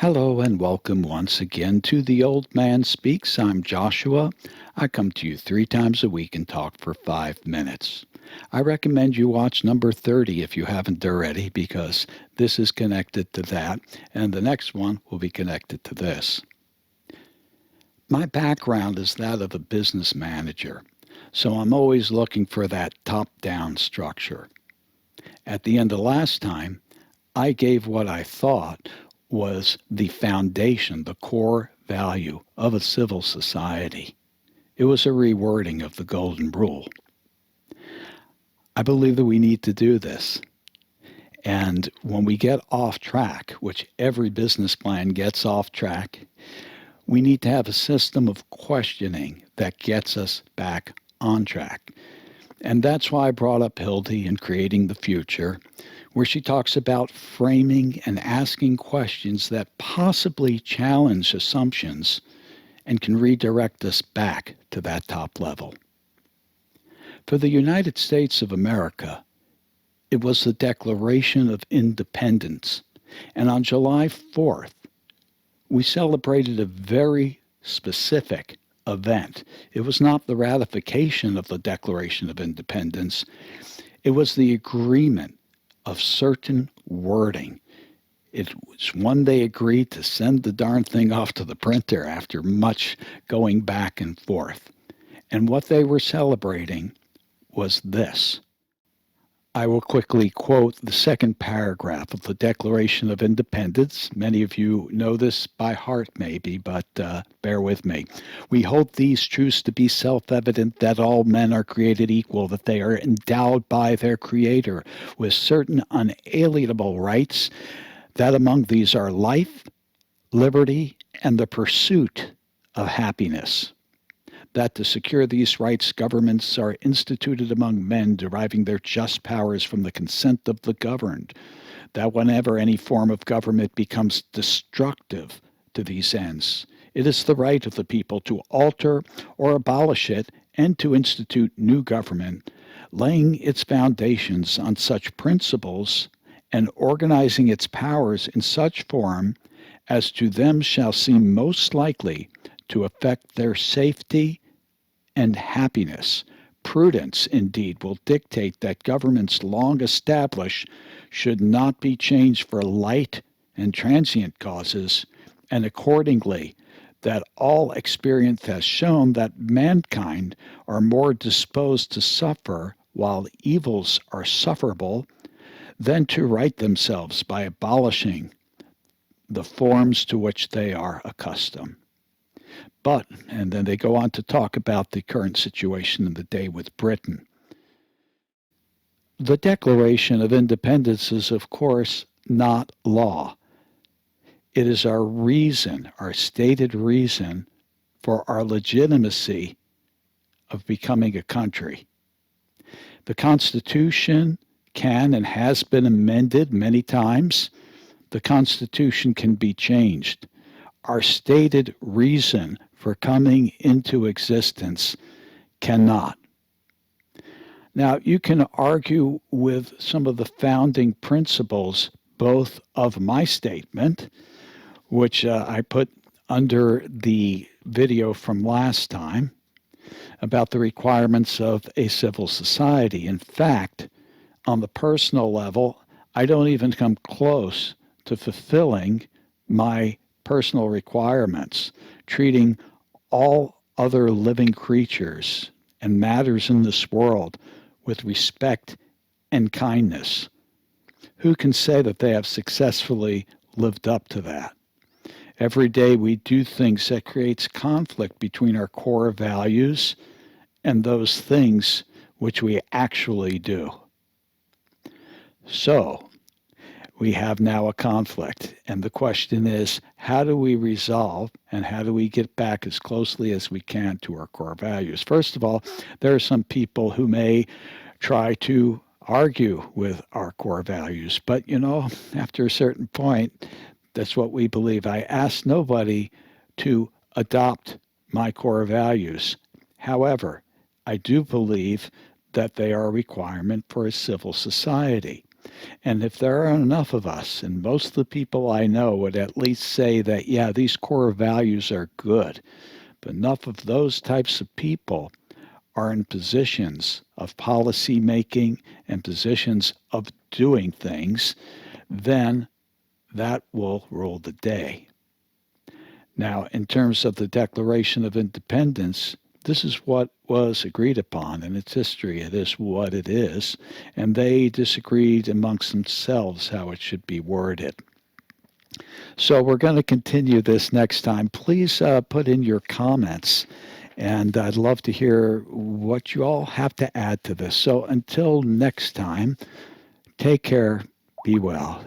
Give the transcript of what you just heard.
Hello and welcome once again to The Old Man Speaks. I'm Joshua. I come to you 3 times a week and talk for 5 minutes. I recommend you watch number 30 if you haven't already, because this is connected to that, and the next one will be connected to this. My background is that of a business manager, so I'm always looking for that top-down structure. At the end of last time, I gave what I thought was the foundation, the core value of a civil society. It was a rewording of the Golden Rule. I believe that we need to do this. And when we get off track, which every business plan gets off track, we need to have a system of questioning that gets us back on track. And that's why I brought up Hildy in Creating the Future, where she talks about framing and asking questions that possibly challenge assumptions and can redirect us back to that top level. For the United States of America, it was the Declaration of Independence. And on July 4th, we celebrated a very specific event. It was not the ratification of the Declaration of Independence. It was the agreement of certain wording. It was when they agreed to send the darn thing off to the printer after much going back and forth. And what they were celebrating was this. I will quickly quote the second paragraph of the Declaration of Independence. Many of you know this by heart, maybe, but bear with me. We hold these truths to be self-evident, that all men are created equal, that they are endowed by their Creator with certain unalienable rights, that among these are life, liberty, and the pursuit of happiness. That to secure these rights, governments are instituted among men, deriving their just powers from the consent of the governed. That whenever any form of government becomes destructive to these ends, it is the right of the people to alter or abolish it and to institute new government, laying its foundations on such principles and organizing its powers in such form as to them shall seem most likely to affect their safety and happiness. Prudence, indeed, will dictate that governments long established should not be changed for light and transient causes, and accordingly, that all experience has shown that mankind are more disposed to suffer while evils are sufferable than to right themselves by abolishing the forms to which they are accustomed. But, and then they go on to talk about the current situation in the day with Britain. The Declaration of Independence is, of course, not law. It is our reason, our stated reason for our legitimacy of becoming a country. The Constitution can and has been amended many times. The Constitution can be changed. Our stated reason for coming into existence cannot. Now, you can argue with some of the founding principles, both of my statement, which I put under the video from last time, about the requirements of a civil society. In fact, on the personal level, I don't even come close to fulfilling my personal requirements, treating all other living creatures and matters in this world with respect and kindness. Who can say that they have successfully lived up to that? Every day we do things that creates conflict between our core values and those things which we actually do. So, we have now a conflict, and the question is, how do we resolve and how do we get back as closely as we can to our core values? First of all, there are some people who may try to argue with our core values, but after a certain point, that's what we believe. I ask nobody to adopt my core values. However, I do believe that they are a requirement for a civil society. And if there are enough of us, and most of the people I know would at least say that, yeah, these core values are good, but enough of those types of people are in positions of policy making and positions of doing things, then that will rule the day. Now, in terms of the Declaration of Independence, this is what was agreed upon in its history. It is what it is, and they disagreed amongst themselves how it should be worded. So we're going to continue this next time. Please put in your comments, and I'd love to hear what you all have to add to this. So until next time, take care, be well.